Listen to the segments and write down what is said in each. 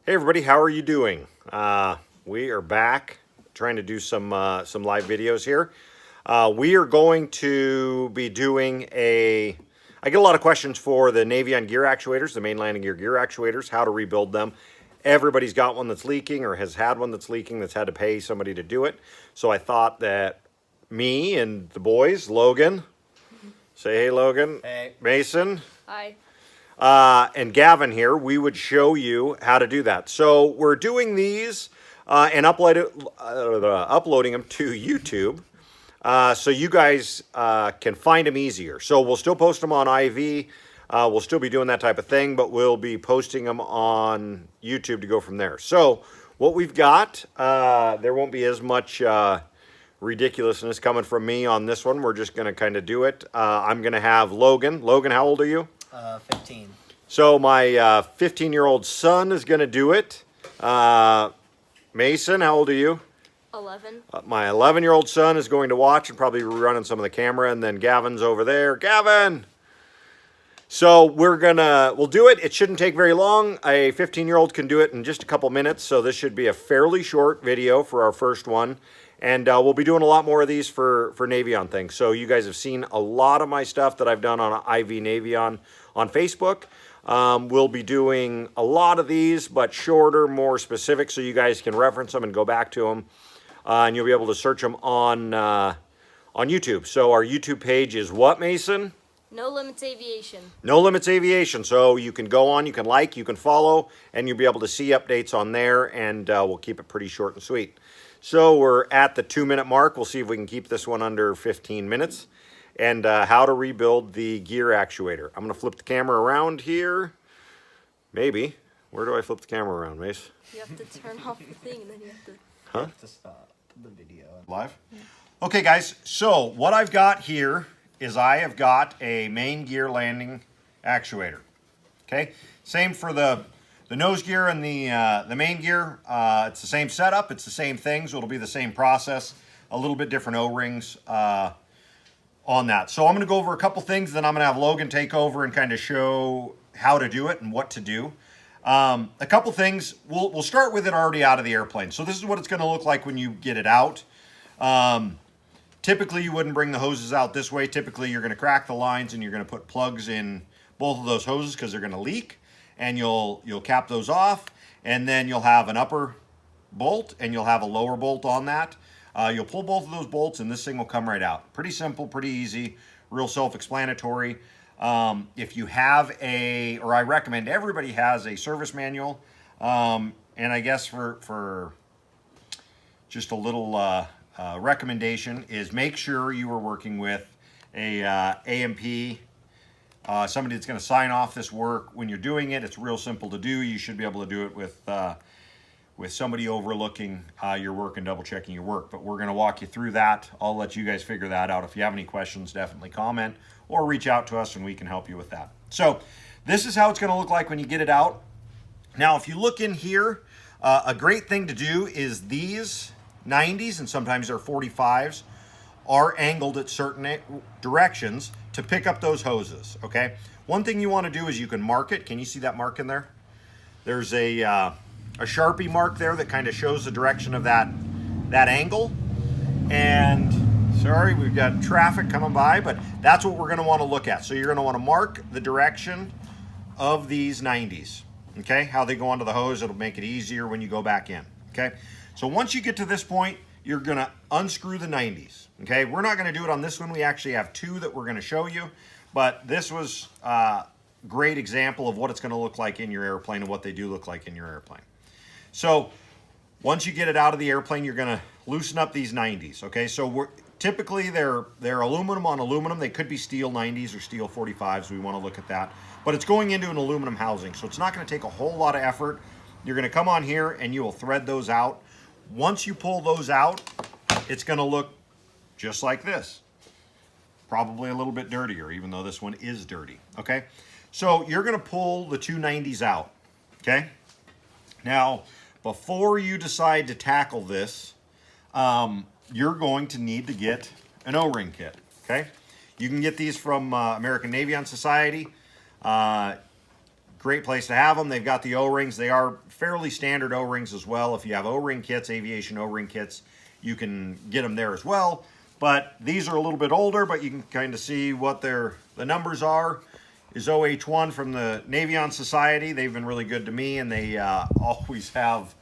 Hey everybody, how are you doing? We are back trying to do some live videos here. We are going to be doing I get a lot of questions for the Navion gear actuators, the main landing gear actuators, how to rebuild them. Everybody's got one that's leaking or has had one that's leaking that's had to pay somebody to do it. So I thought that me and the boys, Logan, say hey Logan, Hey. Mason, Hi. and Gavin here, we would show you how to do that. So we're doing these and uploading them to YouTube so you guys can find them easier. So we'll still post them on IV. We'll still be doing that type of thing, but we'll be posting them on YouTube to go from there. So what we've got, there won't be as much ridiculousness coming from me on this one. We're just going to kind of do it. I'm going to have Logan. Logan, how old are you? 15. So my 15-year-old son is going to do it. Mason, how old are you? 11. My 11-year-old son is going to watch and probably running some of the camera, and then Gavin's over there. Gavin! So we'll do it. It shouldn't take very long. A 15-year-old can do it in just a couple minutes, so this should be a fairly short video for our first one. And we'll be doing a lot more of these for Navion things. So you guys have seen a lot of my stuff that I've done on IV Navion on Facebook. We'll be doing a lot of these, but shorter, more specific, so you guys can reference them and go back to them. And you'll be able to search them on YouTube. So our YouTube page is what, Mason? No Limits Aviation. No Limits Aviation. So you can go on, you can like, you can follow, and you'll be able to see updates on there, and we'll keep it pretty short and sweet. So we're at the 2-minute mark. We'll see if we can keep this one under 15 minutes. And how to rebuild the gear actuator. I'm going to flip the camera around here. Maybe. Where do I flip the camera around, Mace? You have to turn off the thing and then you have to... Huh? To stop the video. Live? Yeah. Okay, guys. So what I've got here is I have got a main gear landing actuator. Okay? Same for the nose gear and the main gear. It's the same setup. It's the same thing, so it'll be the same process. A little bit different O-rings on that. So I'm going to go over a couple things, then I'm going to have Logan take over and kind of show how to do it and what to do. A couple things. We'll start with it already out of the airplane. So this is what it's going to look like when you get it out. Typically, you wouldn't bring the hoses out this way. Typically, you're going to crack the lines and you're going to put plugs in both of those hoses because they're going to leak. And you'll cap those off. And then you'll have an upper bolt and you'll have a lower bolt on that. You'll pull both of those bolts and this thing will come right out. Pretty simple, pretty easy, real self-explanatory. If you have or I recommend everybody has a service manual. And I guess for just a little recommendation is make sure you are working with a AMP, somebody that's going to sign off this work when you're doing it. It's real simple to do. You should be able to do it with somebody overlooking your work and double checking your work. But we're going to walk you through that. I'll let you guys figure that out. If you have any questions, definitely comment or reach out to us and we can help you with that. So this is how it's going to look like when you get it out. Now, if you look in here, a great thing to do is these 90s, and sometimes they're 45s, are angled at certain directions to pick up those hoses, okay? One thing you want to do is you can mark it. Can you see that mark in there? There's a Sharpie mark there that kind of shows the direction of that angle. And sorry, we've got traffic coming by, but that's what we're going to want to look at. So you're going to want to mark the direction of these 90s, okay? How they go onto the hose, it'll make it easier when you go back in, okay? So once you get to this point, you're going to unscrew the 90s, okay? We're not going to do it on this one. We actually have two that we're going to show you, but this was a great example of what it's going to look like in your airplane and what they do look like in your airplane. So once you get it out of the airplane, you're going to loosen up these 90s, okay? So typically they're aluminum on aluminum. They could be steel 90s or steel 45s. We want to look at that. But it's going into an aluminum housing, so it's not going to take a whole lot of effort. You're going to come on here and you will thread those out. Once you pull those out, it's going to look just like this. Probably a little bit dirtier, even though this one is dirty, okay? So you're going to pull the two 90s out, okay? Now, before you decide to tackle this, you're going to need to get an O-ring kit, okay? You can get these from American Navion Society. great place to have them. They've got the O-rings. They are fairly standard O-rings as well. If you have O-ring kits, aviation O-ring kits, you can get them there as well. But these are a little bit older, but you can kind of see what the numbers are. Is OH1 from the Navion Society. They've been really good to me, and they always have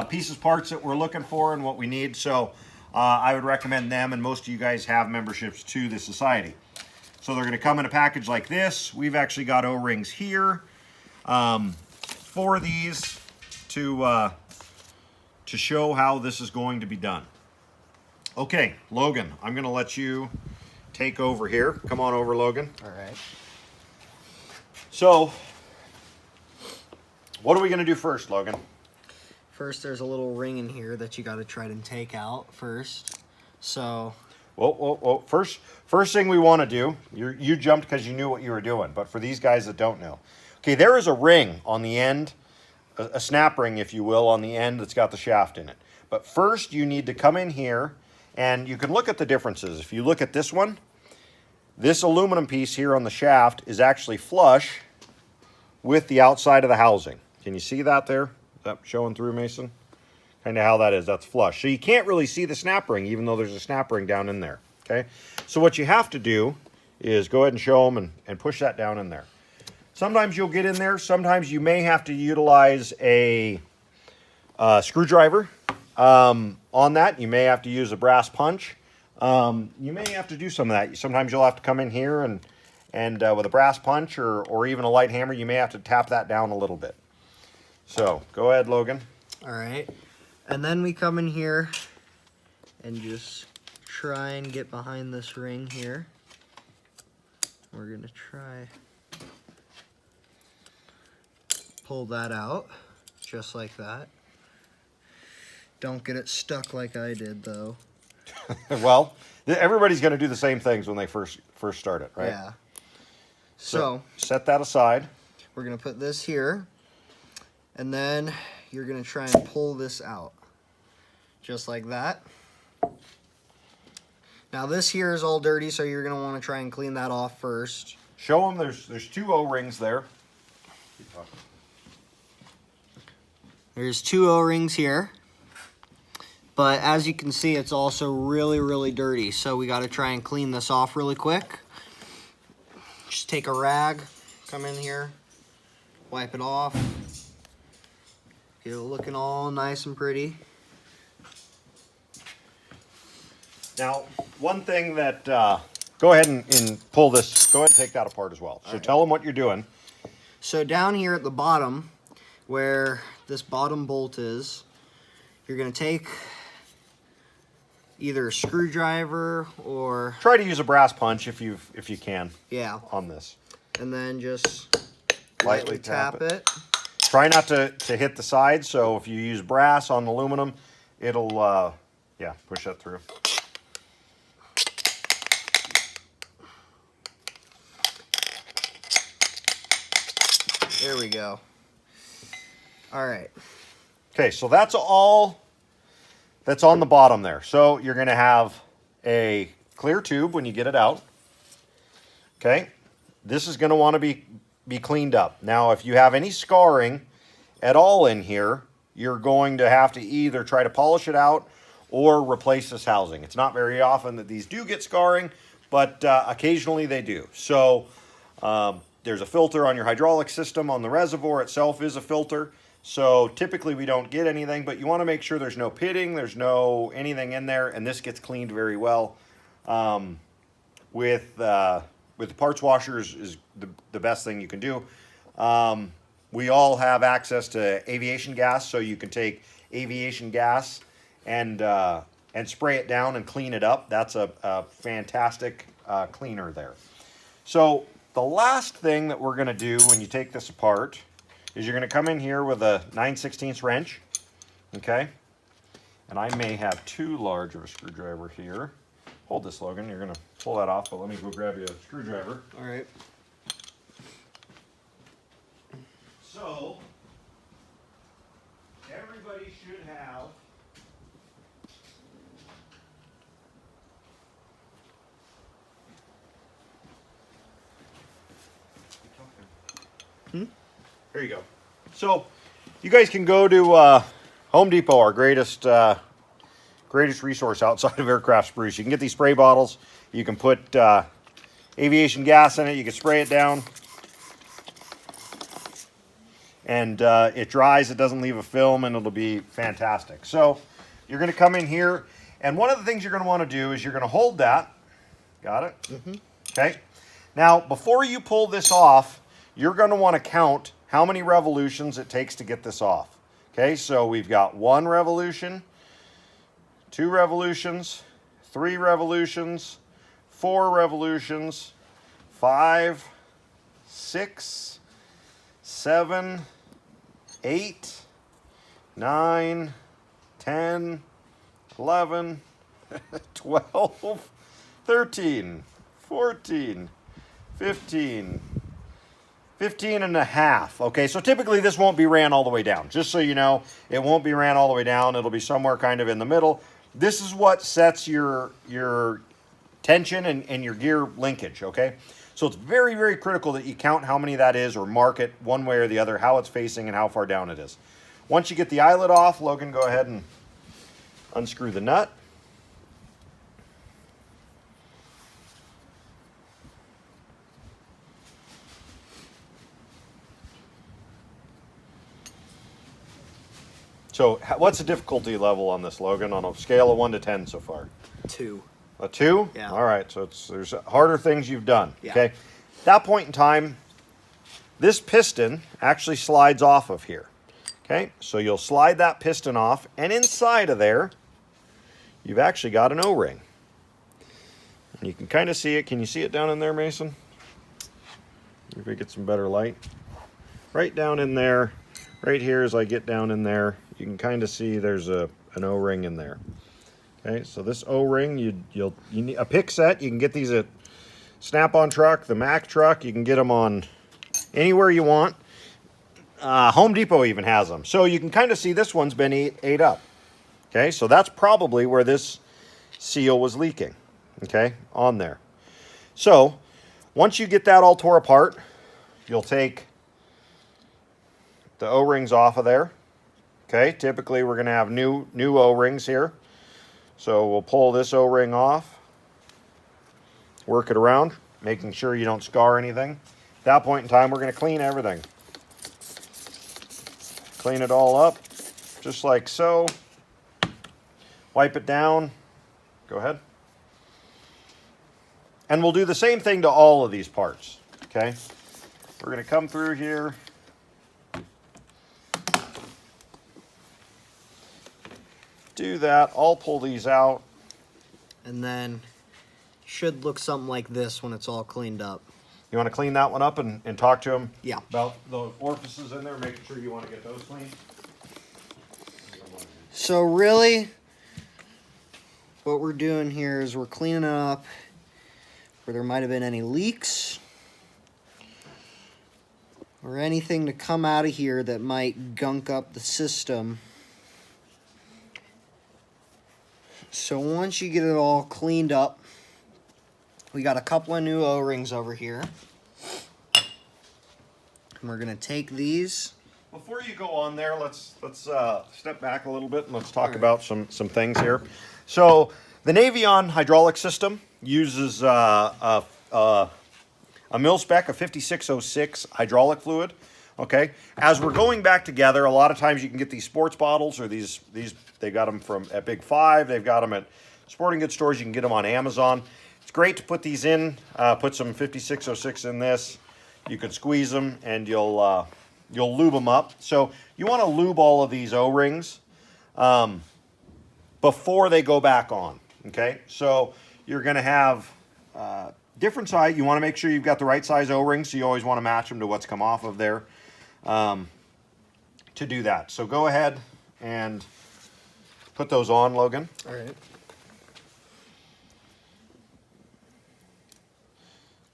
pieces, parts that we're looking for and what we need. So I would recommend them, and most of you guys have memberships to the society. So they're going to come in a package like this. We've actually got O-rings here. 4 of these to show how this is going to be done. Okay, Logan, I'm going to let you take over here. Come on over, Logan. All right. So, what are we going to do first, Logan? First, there's a little ring in here that you got to try and take out first. So, Whoa. First thing we want to do, you jumped because you knew what you were doing, but for these guys that don't know. Okay, there is a ring on the end, a snap ring, if you will, on the end that's got the shaft in it. But first, you need to come in here, and you can look at the differences. If you look at this one, this aluminum piece here on the shaft is actually flush with the outside of the housing. Can you see that there? Is that showing through, Mason? Kind of how that is. That's flush. So you can't really see the snap ring, even though there's a snap ring down in there. Okay? So what you have to do is go ahead and show them and push that down in there. Sometimes you'll get in there. Sometimes you may have to utilize a screwdriver on that. You may have to use a brass punch. You may have to do some of that. Sometimes you'll have to come in here and with a brass punch or even a light hammer, you may have to tap that down a little bit. So go ahead, Logan. all right. And then we come in here and just try and get behind this ring here. We're going to try pull that out just like that. Don't get it stuck like I did, though. Well, everybody's going to do the same things when they first start it, right? Yeah. So set that aside. we're going to put this here, and then you're going to try and pull this out just like that. Now this here is all dirty, so you're going to want to try and clean that off first. Show them there's 2 O-rings there. Keep talking. There's 2 O-rings here, but as you can see, it's also really, really dirty, so we got to try and clean this off really quick. Just take a rag, come in here, wipe it off, get it looking all nice and pretty. Now, one thing that, go ahead and pull this, go ahead and take that apart as well. So tell them what you're doing. So down here at the bottom, where this bottom bolt is, you're going to take either a screwdriver or... Try to use a brass punch if you can. Yeah. On this. And then just Lightly tap it. Try not to hit the side, so if you use brass on aluminum, it'll, yeah, push that through. There we go. All right. Okay, so that's all that's on the bottom there. So you're going to have a clear tube when you get it out. Okay, this is going to want to be cleaned up. Now, if you have any scarring at all in here, you're going to have to either try to polish it out or replace this housing. It's not very often that these do get scarring, but occasionally they do. So there's a filter on your hydraulic system. On the reservoir itself is a filter. So typically we don't get anything, but you want to make sure there's no pitting, there's no anything in there, and this gets cleaned very well. With the parts washers is the best thing you can do. We all have access to aviation gas, so you can take aviation gas and spray it down and clean it up. That's a fantastic cleaner there. So the last thing that we're going to do when you take this apart is you're going to come in here with a 9/16 wrench, okay? And I may have too large of a screwdriver here. Hold this, Logan. You're going to pull that off, but let me go grab you a screwdriver. All right. So, everybody should have There you go. So you guys can go to Home Depot, our greatest resource outside of aircraft spruce. You can get these spray bottles. You can put aviation gas in it. You can spray it down. And it dries, it doesn't leave a film, and it'll be fantastic. So you're going to come in here, and one of the things you're going to want to do is you're going to hold that. Got it? Mm-hmm. Okay. Now, before you pull this off, you're going to want to count how many revolutions it takes to get this off. Okay, so we've got 1 revolution, 2 revolutions, 3 revolutions, 4 revolutions, 5, 6, 7, 8, 9, 10, 11, 12, 13, 14, 15, 15 and a half. Okay, so typically this won't be ran all the way down. Just so you know, it won't be ran all the way down. It'll be somewhere kind of in the middle. This is what sets your tension and your gear linkage, okay? So it's very, very critical that you count how many that is or mark it one way or the other, how it's facing and how far down it is. Once you get the eyelet off, Logan, go ahead and unscrew the nut. So what's the difficulty level on this, Logan, on a scale of 1 to 10 so far? 2. A 2? Yeah. All right, so there's harder things you've done. Yeah. Okay. At that point in time, this piston actually slides off of here. Okay, so you'll slide that piston off, and inside of there, you've actually got an O-ring. And you can kind of see it. Can you see it down in there, Mason? If we get some better light. Right down in there, right here as I get down in there, you can kind of see there's an O-ring in there. Okay, so this O-ring, you need a pick set. You can get these at Snap-on truck, the Mack truck. You can get them on anywhere you want. Home Depot even has them. So you can kind of see this one's been ate up. Okay, so that's probably where this seal was leaking. Okay, on there. So once you get that all tore apart, you'll take the O-rings off of there. Okay, typically we're going to have new O-rings here. So we'll pull this O-ring off, work it around, making sure you don't scar anything. At that point in time, we're going to clean everything. Clean it all up, just like so. Wipe it down. Go ahead. And we'll do the same thing to all of these parts, okay? We're going to come through here. Do that. I'll pull these out. And then should look something like this when it's all cleaned up. You want to clean that one up and talk to him Yeah. about the orifices in there, making sure you want to get those clean? So really, what we're doing here is we're cleaning up where there might have been any leaks or anything to come out of here that might gunk up the system. So once you get it all cleaned up, we got a couple of new O-rings over here. And we're going to take these. Before you go on there, let's step back a little bit and let's talk about some things here. So the Navion hydraulic system uses a mil spec of 5606 hydraulic fluid. Okay, as we're going back together, a lot of times you can get these sports bottles or these they got them at Big Five. They've got them at sporting goods stores. You can get them on Amazon. It's great to put these in. Put some 5606 in this. You can squeeze them and you'll lube them up. So you want to lube all of these O-rings before they go back on. Okay, so you're going to have different size. You want to make sure you've got the right size O-rings. So you always want to match them to what's come off of there to do that. So go ahead and put those on, Logan. All right.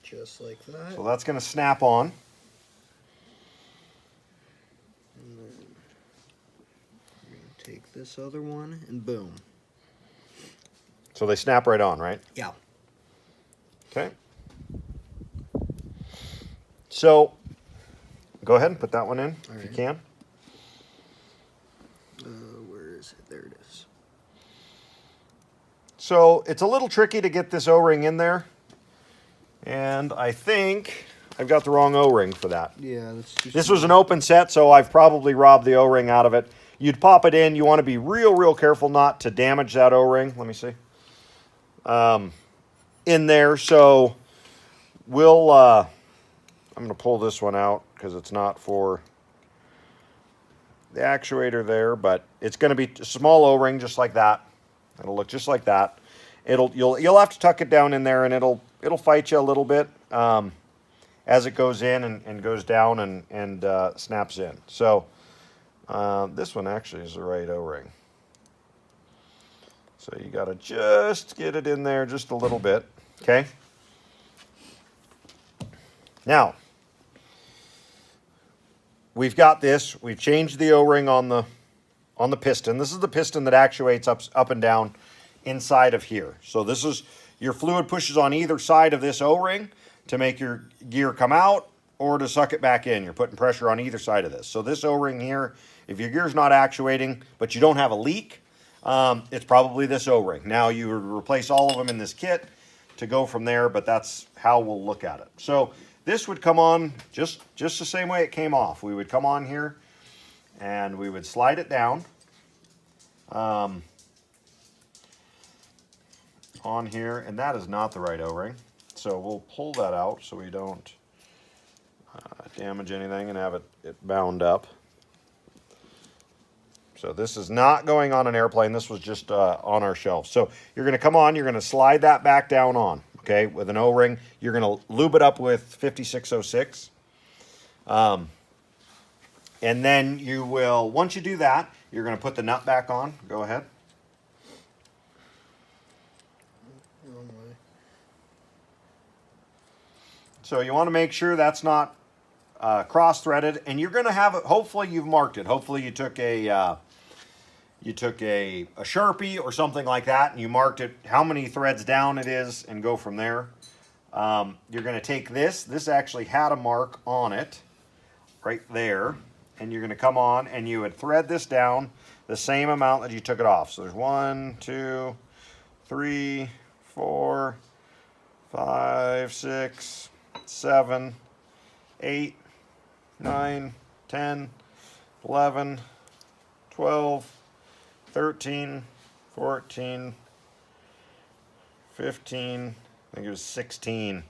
Just like that. So that's going to snap on. And then we're going to take this other one and boom. So they snap right on, right? Yeah. Okay. So go ahead and put that one in if you right. can. Where is it? There it is. So it's a little tricky to get this O-ring in there. And I think I've got the wrong O-ring for that. Yeah, that's too This small. was an open set, so I've probably robbed the O-ring out of it. You'd pop it in. You want to be real careful not to damage that O-ring. Let me see. In there, so we'll, I'm going to pull this one out because it's not for the actuator there, but it's going to be a small O-ring just like that. It'll look just like that. You'll have to tuck it down in there, and it'll fight you a little bit as it goes in and goes down and snaps in. So this one actually is the right O-ring. So you got to just get it in there just a little bit, okay? Now we've got this. We've changed the O-ring on the piston. This is the piston that actuates up and down inside of here. So this is your fluid pushes on either side of this O-ring to make your gear come out or to suck it back in. You're putting pressure on either side of this. So this O-ring here, if your gear's not actuating but you don't have a leak, it's probably this O-ring. Now you would replace all of them in this kit to go from there, but that's how we'll look at it. So this would come on just the same way it came off. We would come on here and we would slide it down on here, and that is not the right O-ring. So we'll pull that out so we don't damage anything and have it bound up. So this is not going on an airplane. This was just on our shelf. So you're going to come on, you're going to slide that back down on, okay, with an O-ring. You're going to lube it up with 5606. And then you will, once you do that, you're going to put the nut back on. Go ahead. Wrong way. So you want to make sure that's not cross-threaded, and you're going to have it. Hopefully you've marked it. Hopefully you took a Sharpie or something like that, and you marked it how many threads down it is, and go from there. You're going to take this. This actually had a mark on it, right there, and you're going to come on and you would thread this down the same amount that you took it off. So there's 1, 2, 3, 4, 5, 6, 7, 8, 9, 10, 11, 12, 13, 14, 15, I think it was 16.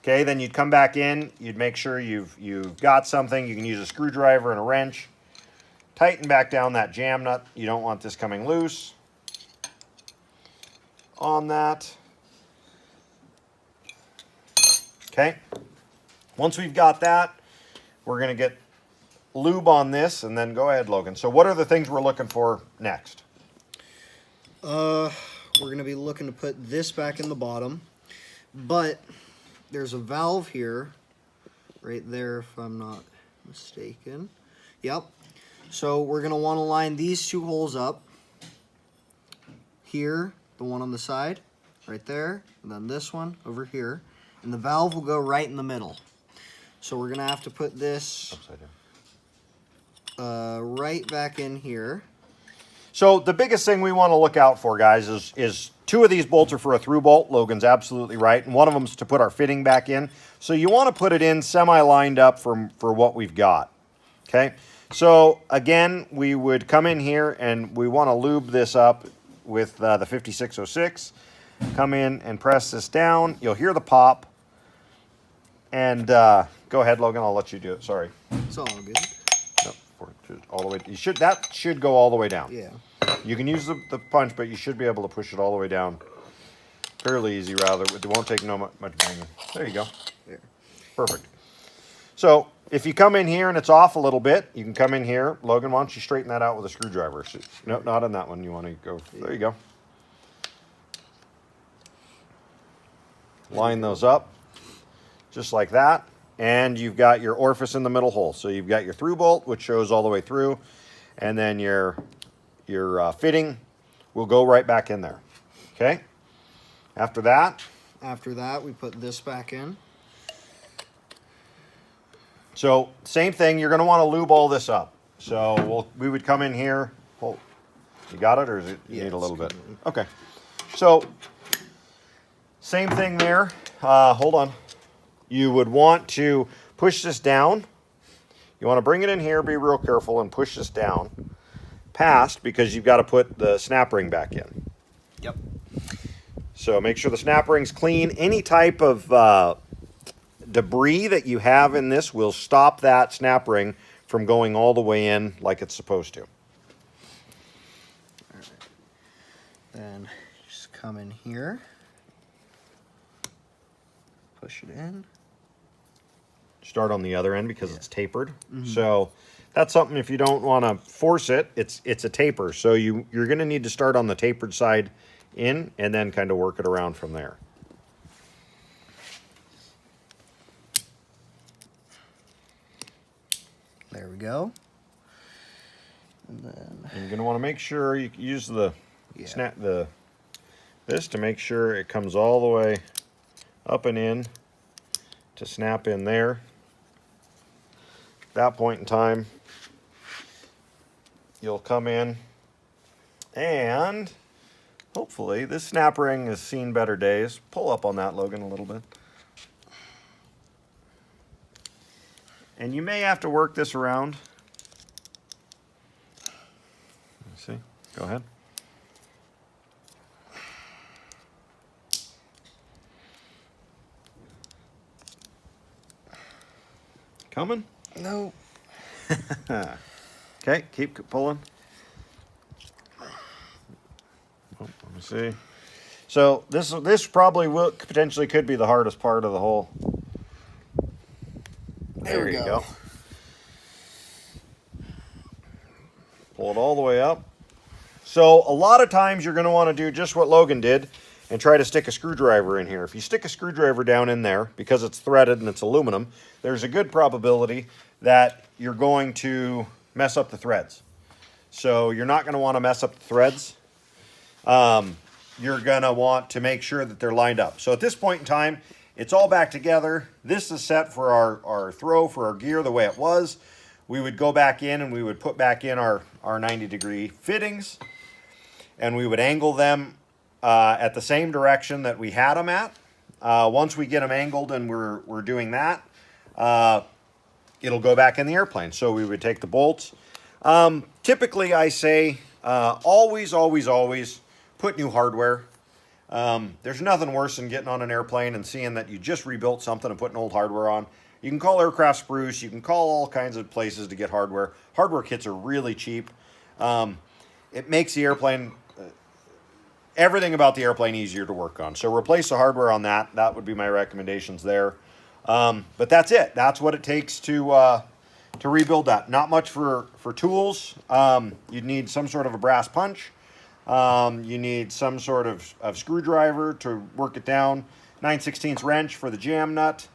Okay, then you'd come back in, you'd make sure you've got something. You can use a screwdriver and a wrench. Tighten back down that jam nut. You don't want this coming loose on that. Okay, once we've got that, we're going to get lube on this, and then go ahead, Logan. So what are the things we're looking for next? We're going to be looking to put this back in the bottom, but there's a valve here, right there if I'm not mistaken. Yep. So we're going to want to line these two holes up. Here, the one on the side, right there, and then this one over here. And the valve will go right in the middle. So we're going to have to put this Upside down. right back in here. So the biggest thing we want to look out for, guys, is two of these bolts are for a through bolt. Logan's absolutely right. And one of them is to put our fitting back in. So you want to put it in semi-lined up for what we've got. Okay? So, again, we would come in here and we want to lube this up with the 5606. Come in and press this down. You'll hear the pop. And go ahead, Logan. I'll let you do it. Sorry. It's all good. Nope, all the way. That should go all the way down. Yeah. You can use the punch, but you should be able to push it all the way down. Fairly easy, rather. It won't take much banging. There you go. There. Perfect. So if you come in here and it's off a little bit, you can come in here. Logan, why don't you straighten that out with a screwdriver? So, no, not on that one. You want to go. There you go. Line those up just like that. And you've got your orifice in the middle hole. So you've got your through bolt, which shows all the way through. And then your fitting will go right back in there. Okay? After that, After that, we put this back in. So same thing, you're going to want to lube all this up. So we would come in here. Hold, you got it, or is it you need a little bit? Okay. So same thing there. Hold on. You would want to push this down. You want to bring it in here, be real careful, and push this down past, because you've got to put the snap ring back in. Yep. So make sure the snap ring's clean. Any type of debris that you have in this will stop that snap ring from going all the way in like it's supposed to. All right. Then just come in here, push it in. Start on the other end because it's tapered. So that's something, if you don't want to force it, it's a taper. So you're going to need to start on the tapered side in and then kind of work it around from there. There we go. And then And you're going to want to make sure you use the this to make sure it comes all the way up and in to snap in there. At that point in time, you'll come in and hopefully this snap ring has seen better days. Pull up on that, Logan, a little bit. And you may have to work this around. Let's see. Go ahead. Coming? no. Okay, keep pulling. Oh, let me see. So this probably potentially could be the hardest part of the whole. There you go. Pull it all the way up. So a lot of times you're going to want to do just what Logan did and try to stick a screwdriver in here. If you stick a screwdriver down in there, because it's threaded and it's aluminum, there's a good probability that you're going to mess up the threads. So you're not going to want to mess up the threads. You're going to want to make sure that they're lined up. So at this point in time, it's all back together. This is set for our throw, for our gear, the way it was. We would go back in and we would put back in our 90-degree fittings, and we would angle them at the same direction that we had them at. Once we get them angled and we're doing that, it'll go back in the airplane. So we would take the bolts. Typically, I say always put new hardware. There's nothing worse than getting on an airplane and seeing that you just rebuilt something and putting old hardware on. You can call Aircraft Spruce. You can call all kinds of places to get hardware. Hardware kits are really cheap. It makes the airplane, everything about the airplane easier to work on. So replace the hardware on that. That would be my recommendations there. But that's it. That's what it takes to rebuild that. Not much for tools. You'd need some sort of a brass punch. You need some sort of screwdriver to work it down. 9/16 wrench for the jam nut.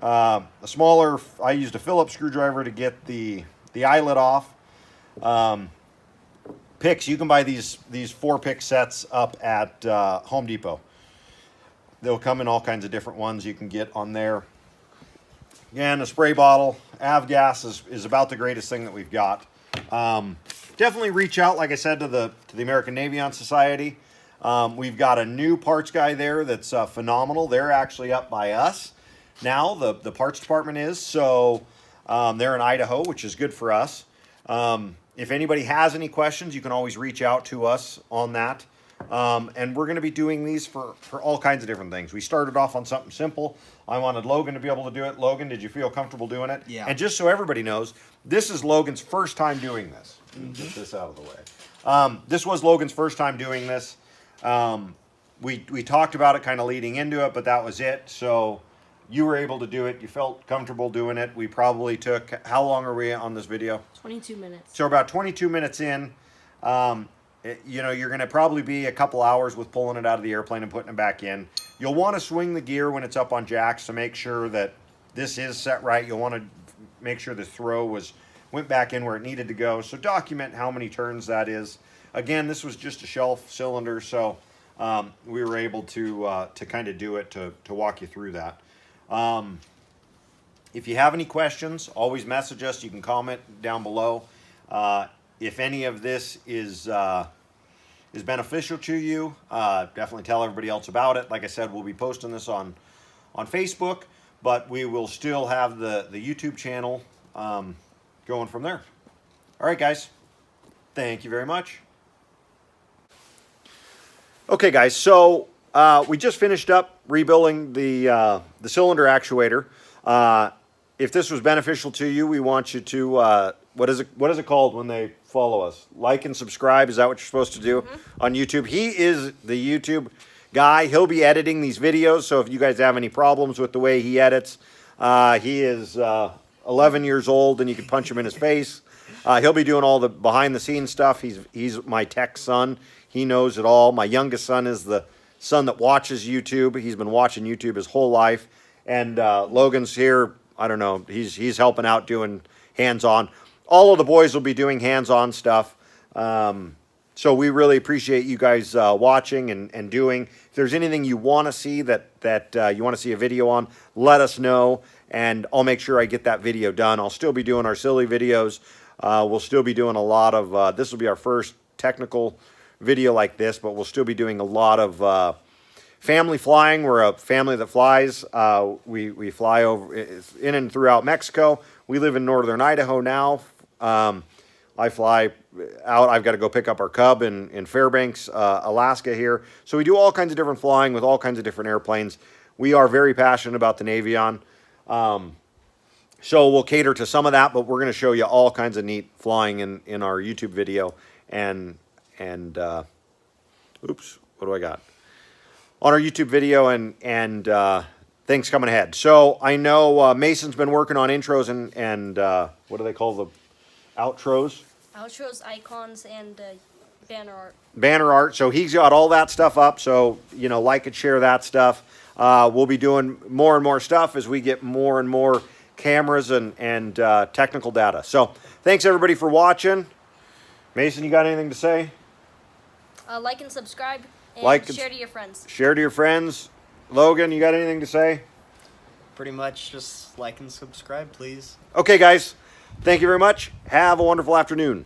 A smaller, I used a Phillips screwdriver to get the eyelet off. Picks, you can buy these 4-pick sets up at Home Depot. They'll come in all kinds of different ones you can get on there. Again, a spray bottle. Avgas is about the greatest thing that we've got. Definitely reach out, like I said, to the American Navion Society. We've got a new parts guy there that's phenomenal. They're actually up by us now, the parts department is. So they're in Idaho, which is good for us. If anybody has any questions, you can always reach out to us on that. And we're going to be doing these for all kinds of different things. We started off on something simple. I wanted Logan to be able to do it. Logan, did you feel comfortable doing it? Yeah. And just so everybody knows, this is Logan's first time doing this. Get this out of the way. This was Logan's first time doing this. We talked about it kind of leading into it, but that was it. So you were able to do it. You felt comfortable doing it. We probably took, how long are we on this video? 22 minutes. So about 22 minutes in. You know, you're going to probably be a couple hours with pulling it out of the airplane and putting it back in. You'll want to swing the gear when it's up on jacks to make sure that this is set right. You'll want to make sure the throw went back in where it needed to go. So document how many turns that is. Again, this was just a shelf cylinder, so we were able to kind of do it to walk you through that. If you have any questions, always message us. You can comment down below. If any of this is beneficial to you, definitely tell everybody else about it. Like I said, we'll be posting this on Facebook, but we will still have the YouTube channel going from there. All right, guys. Thank you very much. Okay, guys. So we just finished up rebuilding the cylinder actuator. If this was beneficial to you, we want you to what is it called when they follow us? Like and subscribe. Is that what you're supposed to do on YouTube? He is the YouTube guy. He'll be editing these videos. So if you guys have any problems with the way he edits, he is 11 years old, and you can punch him in his face. He'll be doing all the behind the scenes stuff. He's my tech son. He knows it all. My youngest son is the son that watches YouTube. He's been watching YouTube his whole life. And Logan's here. I don't know. He's helping out doing hands-on. All of the boys will be doing hands-on stuff. So we really appreciate you guys watching and doing. If there's anything you want to see that you want to see a video on, let us know, and I'll make sure I get that video done. I'll still be doing our silly videos. We'll still be doing a lot of, this will be our first technical video like this, but we'll still be doing a lot of family flying. We're a family that flies. We fly over in and throughout Mexico. We live in northern Idaho now. I fly out. I've got to go pick up our cub in Fairbanks, Alaska here. So we do all kinds of different flying with all kinds of different airplanes. We are very passionate about the Navion. So we'll cater to some of that, but we're going to show you all kinds of neat flying in our YouTube video. And oops, what do I got? On our YouTube video and things coming ahead. So I know Mason's been working on intros and what do they call the outros? Outros, icons, and banner art. Banner art. So he's got all that stuff up. So, you know, like and share that stuff. We'll be doing more and more stuff as we get more and more cameras and technical data. So thanks everybody for watching. Mason, you got anything to say? Like and subscribe, and share to your friends. Share to your friends. Logan, you got anything to say? Pretty much just like and subscribe, please. Okay, guys. Thank you very much. Have a wonderful afternoon.